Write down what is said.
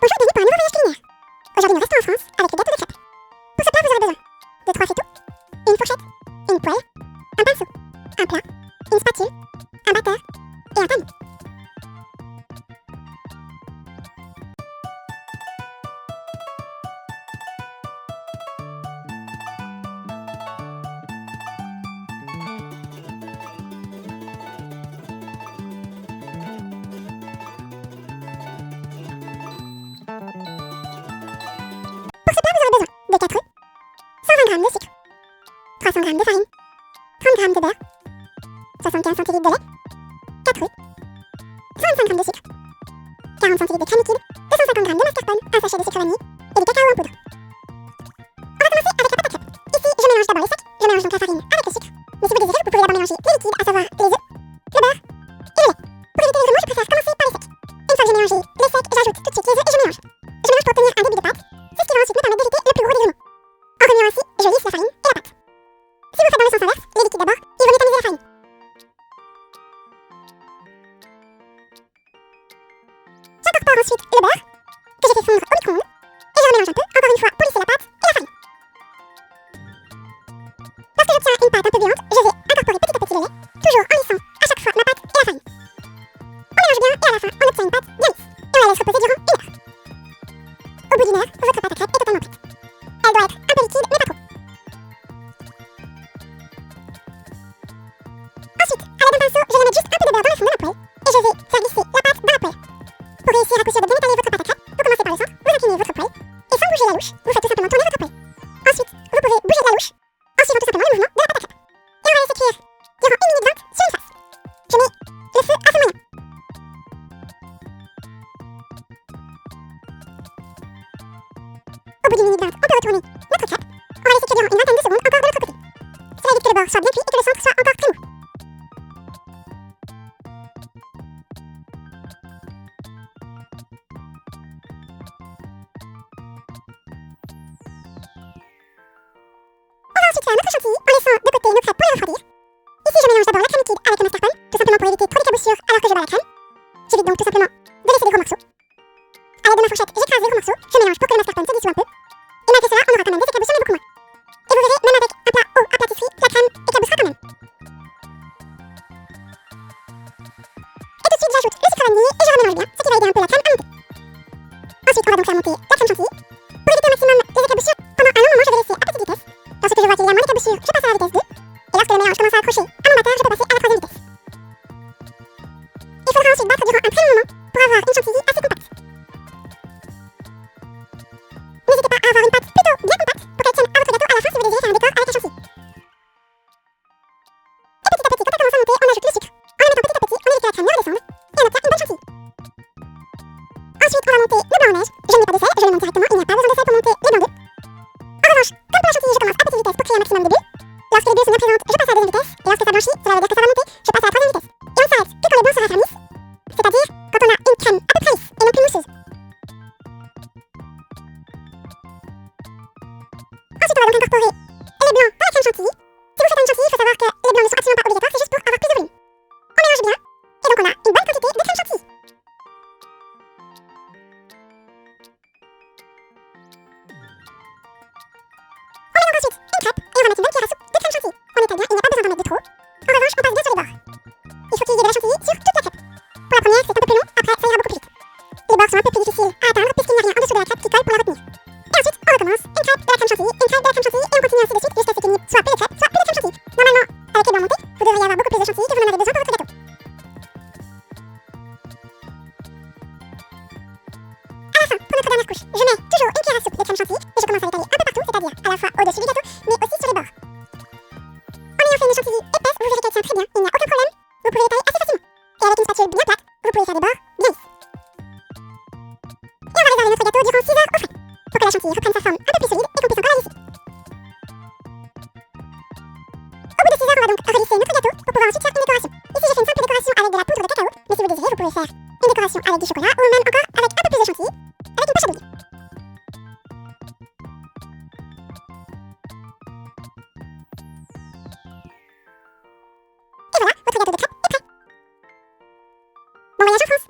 Bonjour, bienvenue pour un nouveau voyage culinaire. Aujourd'hui, nous restons en France avec le gâteau de crêpes. Pour ce plat, vous aurez besoin de 3 fétaux, une fourchette, une poêle, un pinceau, un plat, une spatule, un batteur et un tamis. Pour ce plat, vous aurez besoin de 4 œufs, 120 g de sucre, 300 g de farine, 30 g de beurre, 75 cl de lait, 4 œufs, 125 g de sucre, 40 cl de crème liquide, 250 g de mascarpone, un sachet de sucre vanille et du cacao en poudre. On va commencer avec la pâte à crêpes. Ici, je mélange d'abord les secs, je mélange donc la farine avec le sucre. Mais si vous désirez, vous pouvez d'abord mélanger les liquides, à savoir les œufs, le beurre et le lait. Pour éviter les grumeaux, je préfère commencer par les secs. Une fois que j'ai mélangé les secs, j'ajoute tout de suite les œufs et je mélange. Je mélange pour obtenir un début de pâte. C'est ce qui va ensuite me permettre d'éviter le plus gros des grumeaux. En remuant ainsi, je lisse la farine et la pâte. Si vous faites dans le sens inverse, les liquides d'abord, il vaut mieux tamiser la farine. J'incorpore ensuite le beurre, que j'ai fait fondre au micro-ondes, et je remélange un peu, encore une fois, pour lisser la pâte et la farine. Lorsque j'obtiens une pâte un peu bouillante, je vais incorporer petit à petit le lait, toujours en lissant à chaque fois ma pâte et la farine. On mélange bien et à la fin, on obtient une pâte bien lisse, et on la laisse reposer durant 1 heure. Au bout d'1 heure, votre pâte à crêpes est totalement prête. Elle doit être un peu liquide, mais pas trop. Ensuite, à l'aide d'un pinceau, je vais mettre juste un peu de beurre dans le fond de ma poêle, et je vais faire glisser la pâte dans la poêle. Pour réussir à coup sûr de bien étaler votre pâte à crêpes, vous commencez par le centre, vous inclinez votre poêle, et sans bouger la louche, vous faites tout simplement tourner votre poêle. Ensuite, vous pouvez bouger la louche, en suivant tout simplement le mouvement de la pâte à crêpes. Et on va laisser cuire durant 1 minute 20 sur une face. Je mets le feu à feu moyen. Au bout d'une minute 20, on peut retourner notre crêpe. On va laisser cuire durant une vingtaine de secondes encore de l'autre côté. Cela évite que le bord soit bien cuit et que le centre soit encore très mou. On va ensuite faire notre chantilly en laissant de côté nos crêpes pour les refroidir. Ici, je mélange d'abord la crème liquide avec le mascarpone, tout simplement pour éviter trop d'éclaboussures alors que je bats la crème. J'évite donc tout simplement de laisser des gros morceaux. À l'aide de ma fourchette, j'écrase les gros morceaux, je mélange pour que le mascarpone se dissout un peu. Et malgré cela, on aura quand même des éclaboussures mais beaucoup moins. Et vous verrez, même avec un plat haut à pâtisserie, la crème éclaboussera quand même. Et tout de suite, j'ajoute le sucre vanillé et je remélange bien, ce qui va aider un peu la crème à monter. Ensuite, on va donc faire monter la crème chantilly. Pour éviter au maximum les éclaboussures, pendant un long moment, je vais laisser à petite vitesse. Lorsque je vois qu'il y a moins d'éclaboussures, je passe à la vitesse 2. Et lorsque le mélange commence à accrocher à mon batteur, je peux passer à la 3e vitesse. Il faudra ensuite battre durant un très long moment pour avoir une chantilly assez compacte. N'hésitez pas à avoir une pâte plutôt bien compacte pour qu'elle tienne à votre gâteau à la fin si vous désirez faire un décor avec la chantilly. Et petit à petit, quand elle commence à monter, on ajoute le sucre. En la mettant petit à petit, on évite que la crème ne redescende et on obtient une bonne chantilly. Ensuite, on va monter le blanc en neige. Je ne mets pas de sel, je le monte directement, il n'y a pas besoin de sel pour monter les blancs d'œufs. En revanche, comme pour la chantilly, je commence à petite vitesse pour créer un maximum de bulles. Lorsque les bulles sont bien présentes, je passe à la 2e vitesse, et lorsque ça blanchit, cela veut dire que ça va monter, je passe à la 3e vitesse. Et on s'arrête que quand les blancs se raffermissent, c'est-à-dire quand on a une crème à peu près lisse et non plus mousseuse. Ensuite, on va donc incorporer les blancs dans la crème chantilly. Si vous faites une chantilly, il faut savoir que les blancs ne sont absolument pas obligatoires, c'est juste pour avoir plus de volume. On mélange bien, et donc on a une bonne quantité de crème chantilly. On mélange ensuite une crêpe, et on va mettre une bonne cuillère à soupe de crème chantilly. On étale bien, il n'y a pas besoin d'en mettre de trop. En revanche, on passe bien sur les bords. Il faut qu'il y ait de la chantilly sur toute la crêpe. Pour la première, c'est un peu plus long, après ça ira beaucoup plus vite. Les bords sont un peu plus difficiles à atteindre puisqu'il n'y a rien en dessous de la crêpe qui colle pour la retenir. Et ensuite, on recommence, une crêpe de la crème chantilly, une crêpe de la crème chantilly, et on continue ainsi de suite jusqu'à ce qu'il n'y ait soit plus de crêpes, soit plus de crème chantilly. Normalement, avec les blancs montés, vous devriez avoir beaucoup plus de chantilly que vous n'en avez besoin pour votre gâteau. À la fin, pour notre dernière couche, je mets toujours une cuillère à soupe de crème chantilly et je commence à l'étaler un peu partout, c'est-à-dire à la fois au-dessus du gâteau, mais aussi sur les bords. En ayant fait une chantilly épaisse, vous verrez qu'elle tient très bien, il n'y a aucun problème, vous pouvez l'étaler assez facilement. Et avec une spatule bien plate, vous pouvez faire des bords bien lisses. Et on va réserver notre gâteau durant 6 heures au frais, pour que la chantilly reprenne sa forme un peu plus solide et qu'on puisse encore la lisser. Au bout de 6 heures, on va donc relisser notre gâteau pour pouvoir ensuite faire une décoration. Ici, j'ai fait une simple décoration avec de la poudre de cacao, mais si vous désirez, vous pouvez faire une décoration avec du chocolat ou même encore avec un peu plus de chantilly, avec une poche à douille. Et voilà, votre gâteau de crêpes est prêt. Bon voyage en France!